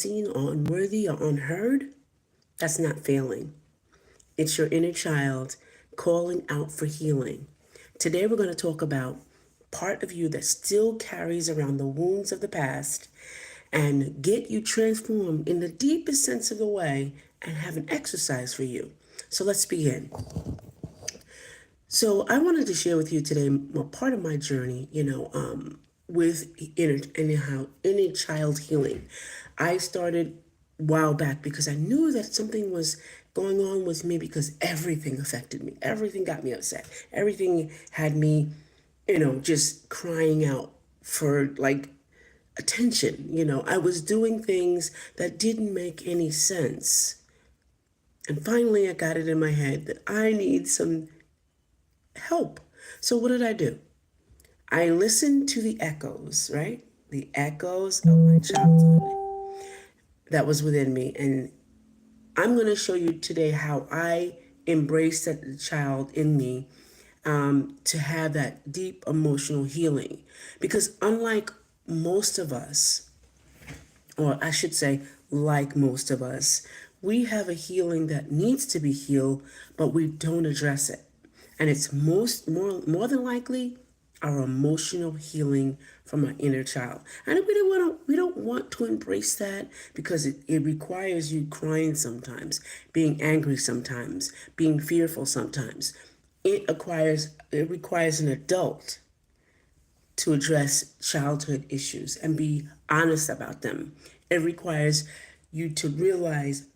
seen or unworthy or unheard, that's not failing. It's your inner child calling out for healing. Today we're going to talk about part of you that still carries around the wounds of the past and get you transformed in the deepest sense of the way and have an exercise for you. So let's begin. So I wanted to share with you today part of my journey, with inner child healing. I started a while back because I knew that something was going on with me because everything affected me. Everything got me upset. Everything had me, just crying out for like attention. I was doing things that didn't make any sense. And finally, I got it in my head that I need some help. So what did I do? I listened to the echoes, right? The echoes of my childhood that was within me. And I'm going to show you today how I embraced that child in me to have that deep emotional healing. Because unlike most of us, or I should say, like most of us, we have a healing that needs to be healed, but we don't address it. And it's more than likely our emotional healing from our inner child. And we don't want to embrace that because it requires you crying sometimes, being angry sometimes, being fearful sometimes. It requires an adult to address childhood issues and be honest about them. It requires you to realize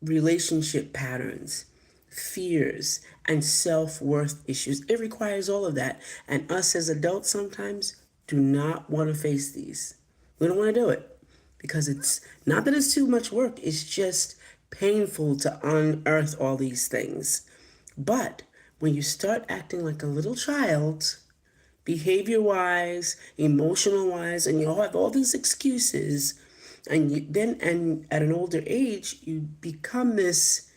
relationship patterns, fears, and self worth issues. It requires all of that. And us as adults sometimes do not want to face these. We don't want to do it because it's not that it's too much work, it's just painful to unearth all these things. But when you start acting like a little child, behavior wise, emotional wise, and you have all these excuses, and at an older age, you become this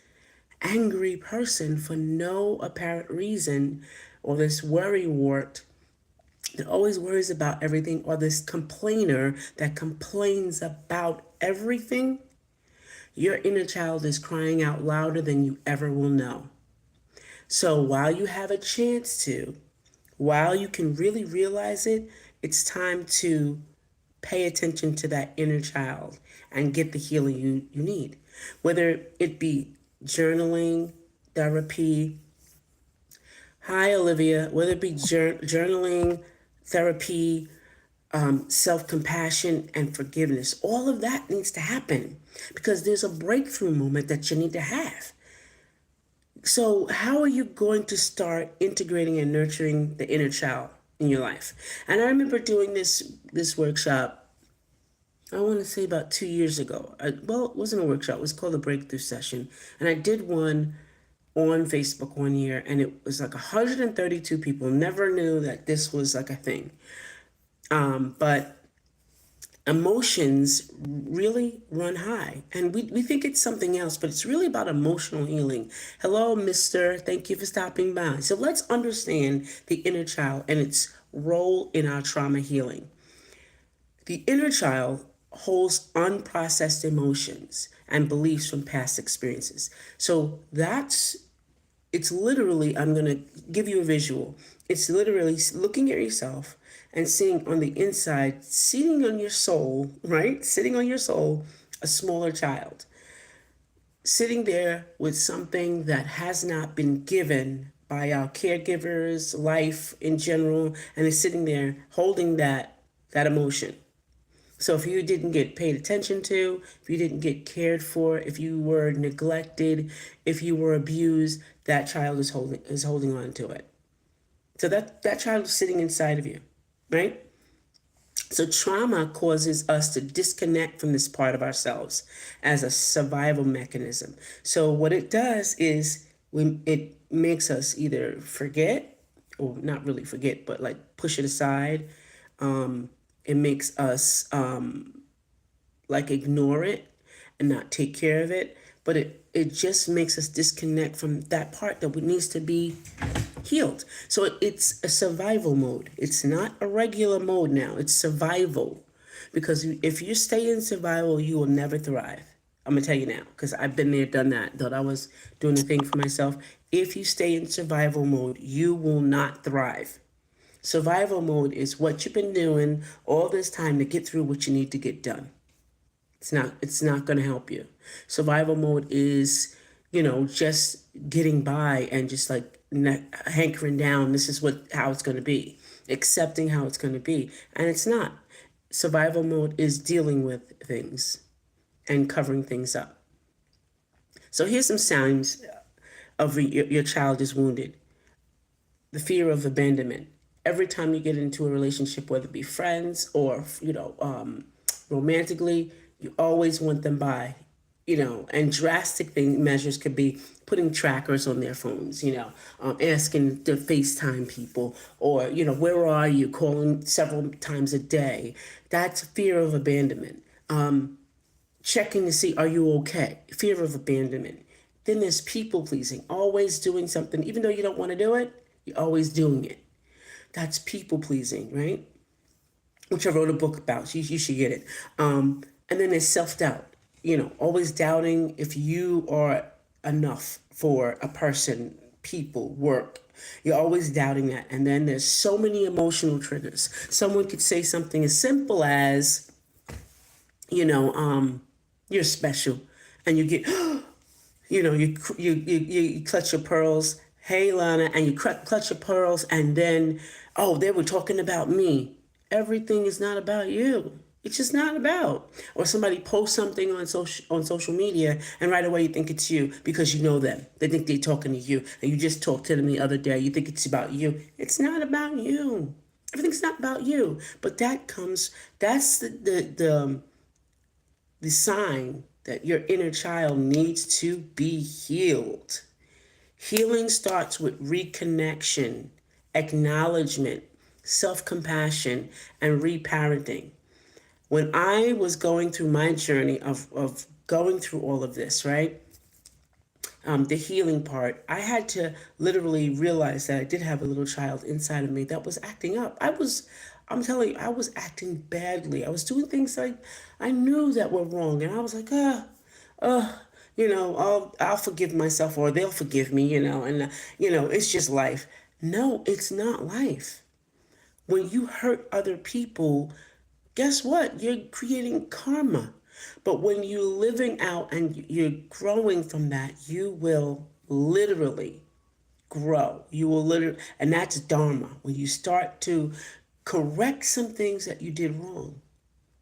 angry person for no apparent reason, or this worry wart that always worries about everything, or this complainer that complains about everything. Your inner child is crying out louder than you ever will know. So while you have a chance to, while you can really realize it, it's time to pay attention to that inner child and get the healing you need. Whether it be journaling, therapy. Hi, Olivia. Whether it be journaling, therapy, self compassion, and forgiveness, all of that needs to happen because there's a breakthrough moment that you need to have. So, how are you going to start integrating and nurturing the inner child in your life? And I remember doing this workshop. I want to say about 2 years ago. Well, it wasn't a workshop. It was called a breakthrough session, and I did one on Facebook one year, and it was like 132 people. Never knew that this was like a thing. But emotions really run high, and we think it's something else, but it's really about emotional healing. Hello, mister. Thank you for stopping by. So let's understand the inner child and its role in our trauma healing. The inner child holds unprocessed emotions and beliefs from past experiences. So it's literally, I'm going to give you a visual. It's literally looking at yourself and seeing on the inside, sitting on your soul, right? Sitting on your soul, a smaller child. Sitting there with something that has not been given by our caregivers, life in general, and is sitting there holding that emotion. So if you didn't get paid attention to, if you didn't get cared for, if you were neglected, if you were abused, that child is holding on to it. So that child is sitting inside of you, right? So trauma causes us to disconnect from this part of ourselves as a survival mechanism. So what it does is it makes us either forget, or not really forget, but like push it aside. It makes us like ignore it and not take care of it. But it just makes us disconnect from that part that needs to be healed. So it's a survival mode. It's not a regular mode now. It's survival. Because if you stay in survival, you will never thrive. I'm gonna tell you now, because I've been there, done that. Thought I was doing the thing for myself. If you stay in survival mode, you will not thrive. Survival mode is what you've been doing all this time to get through what you need to get done. It's not going to help you. Survival mode is, just getting by and just like hankering down. This is how it's going to be, accepting how it's going to be, and it's not. Survival mode is dealing with things and covering things up. So here's some signs of your child is wounded. The fear of abandonment. Every time you get into a relationship, whether it be friends or romantically, you always want them by. And drastic measures could be putting trackers on their phones. Asking to FaceTime people, or where are you? Calling several times a day. That's fear of abandonment. Checking to see, are you okay? Fear of abandonment. Then there's people pleasing, always doing something, even though you don't want to do it, you're always doing it. That's people pleasing, right? Which I wrote a book about. You should get it. And then there's self doubt. Always doubting if you are enough for a person, people, work. You're always doubting that. And then there's so many emotional triggers. Someone could say something as simple as, you're special, and you get, you clutch your pearls. Hey, Lana, and you clutch your pearls, and then, oh, they were talking about me. Everything is not about you. It's just not about. Or somebody posts something on social media, and right away you think it's you because you know them. They think they're talking to you, and you just talked to them the other day. You think it's about you. It's not about you. Everything's not about you. But that's the sign that your inner child needs to be healed. Healing starts with reconnection, acknowledgement, self compassion, and reparenting. When I was going through my journey of going through all of this, right? The healing part, I had to literally realize that I did have a little child inside of me that was acting up. I'm telling you, I was acting badly. I was doing things like I knew that were wrong, and I was like, I'll forgive myself, or they'll forgive me, and it's just life. No, it's not life. When you hurt other people, guess what? You're creating karma. But when you're living out and you're growing from that, you will literally grow. You will literally, and that's dharma. When you start to correct some things that you did wrong,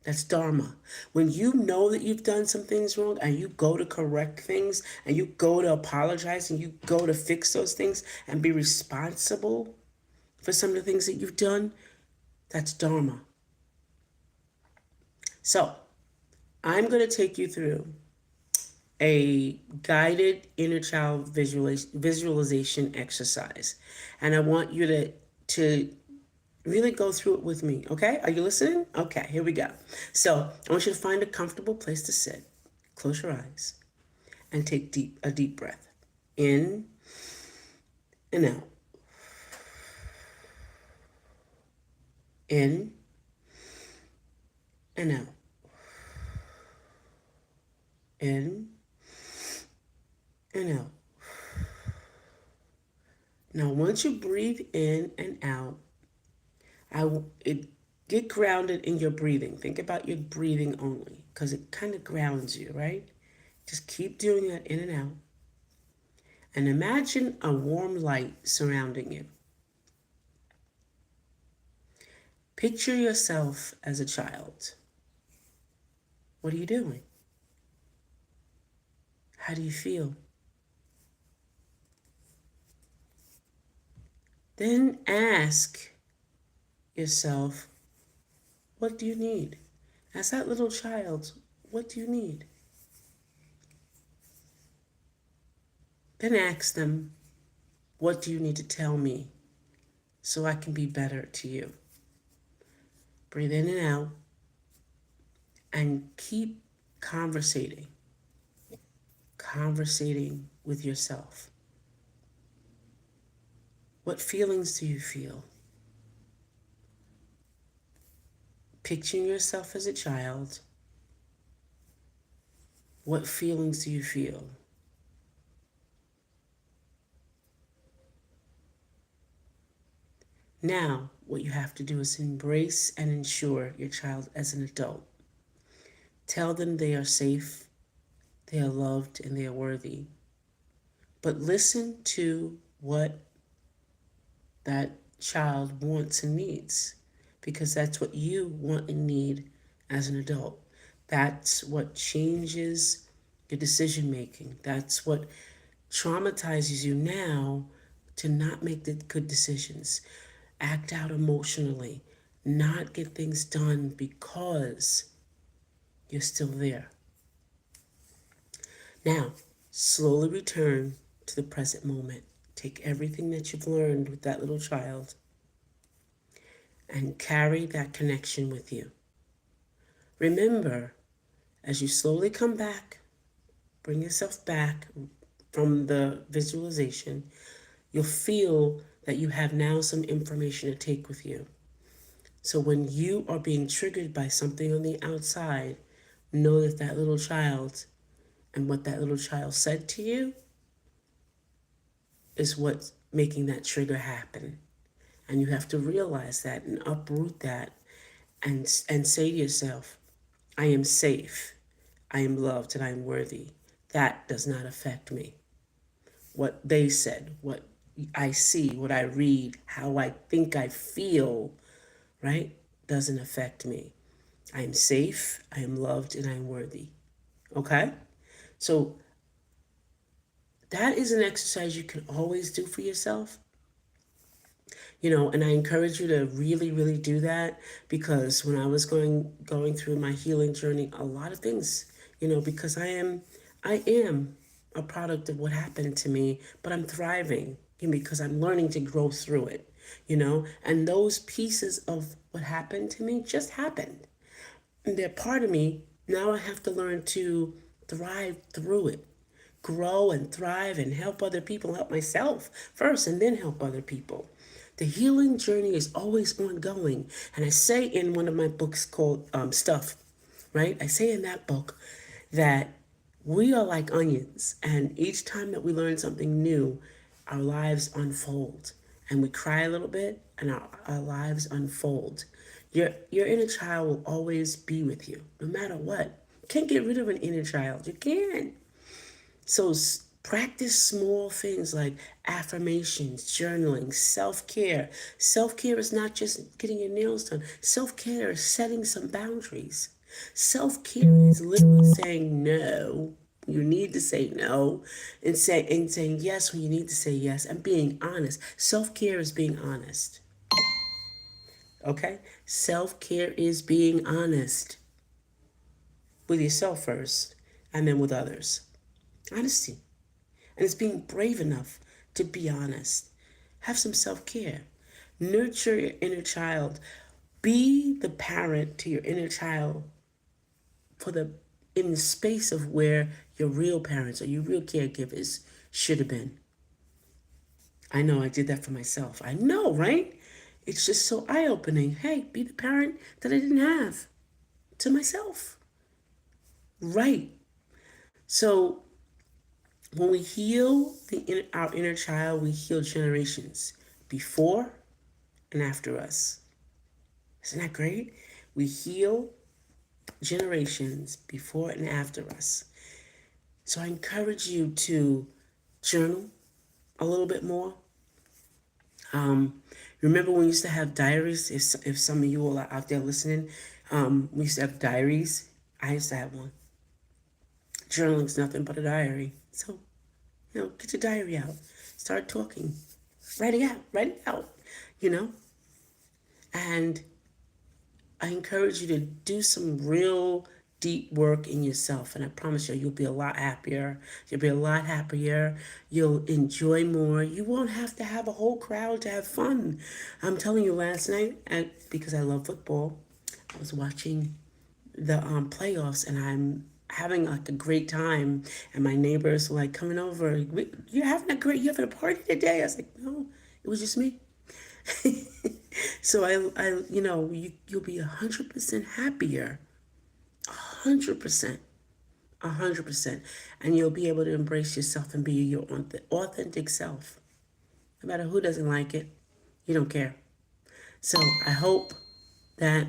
that's dharma. When you know that you've done some things wrong and you go to correct things and you go to apologize and you go to fix those things and be responsible for some of the things that you've done, that's dharma. So, I'm going to take you through a guided inner child visualization exercise. And I want you to really go through it with me, okay? Are you listening? Okay, here we go. So I want you to find a comfortable place to sit. Close your eyes and take a deep breath. In and out. In and out. In and out. Now, once you breathe in and out, get grounded in your breathing. Think about your breathing only, because it kind of grounds you, right? Just keep doing that in and out. And imagine a warm light surrounding you. Picture yourself as a child. What are you doing? How do you feel? Then ask yourself, what do you need? As that little child, what do you need? Then ask them, what do you need to tell me so I can be better to you? Breathe in and out and keep conversating with yourself. What feelings do you feel? Picturing yourself as a child, what feelings do you feel? Now, what you have to do is embrace and ensure your child as an adult. Tell them they are safe, they are loved, and they are worthy. But listen to what that child wants and needs, because that's what you want and need as an adult. That's what changes your decision making. That's what traumatizes you now to not make the good decisions, act out emotionally, not get things done because you're still there. Now, slowly return to the present moment. Take everything that you've learned with that little child and carry that connection with you. Remember, as you slowly come back, bring yourself back from the visualization, you'll feel that you have now some information to take with you. So when you are being triggered by something on the outside, know that that little child and what that little child said to you is what's making that trigger happen. And you have to realize that and uproot that and say to yourself, I am safe, I am loved, and I am worthy. That does not affect me. What they said, what I see, what I read, how I think I feel, right, doesn't affect me. I am safe, I am loved, and I am worthy. Okay? So that is an exercise you can always do for yourself. And I encourage you to really, really do that, because when I was going through my healing journey, a lot of things, because I am a product of what happened to me, but I'm thriving, because I'm learning to grow through it, and those pieces of what happened to me just happened. And they're part of me. Now I have to learn to thrive through it, grow and thrive and help other people, help myself first, and then help other people. The healing journey is always ongoing. And I say in one of my books called Stuff, right? I say in that book that we are like onions, and each time that we learn something new, our lives unfold. And we cry a little bit, and our lives unfold. Your inner child will always be with you, no matter what. You can't get rid of an inner child. You can't. So practice small things like affirmations, journaling, self-care. Self-care is not just getting your nails done. Self-care is setting some boundaries. Self-care is literally saying no. You need to say no, and saying yes when you need to say yes, and being honest. Self-care is being honest. Okay? Self-care is being honest with yourself first, and then with others. Honesty. And it's being brave enough to be honest. Have some self care. Nurture your inner child. Be the parent to your inner child in the space of where your real parents or your real caregivers should have been. I know I did that for myself. I know, right? It's just so eye opening. Hey, be the parent that I didn't have to myself. Right. So when we heal our inner child, we heal generations before and after us. Isn't that great? We heal generations before and after us. So I encourage you to journal a little bit more. Remember when we used to have diaries? If some of you all are out there listening, we used to have diaries. I used to have one. Journaling's nothing but a diary. So, get your diary out. Start talking. Write it out, you know? And I encourage you to do some real deep work in yourself. And I promise you, you'll be a lot happier. You'll be a lot happier. You'll enjoy more. You won't have to have a whole crowd to have fun. I'm telling you, last night, because I love football, I was watching the playoffs, and I'm having like a great time, and my neighbors were like coming over. You having a party today? I was like, no, it was just me. So you'll be 100% happier, 100%, 100%, and you'll be able to embrace yourself and be your authentic self. No matter who doesn't like it, you don't care. So I hope that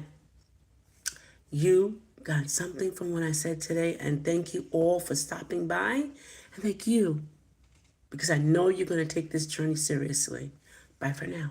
you got something from what I said today, and thank you all for stopping by, and thank you because I know you're going to take this journey seriously. Bye for now.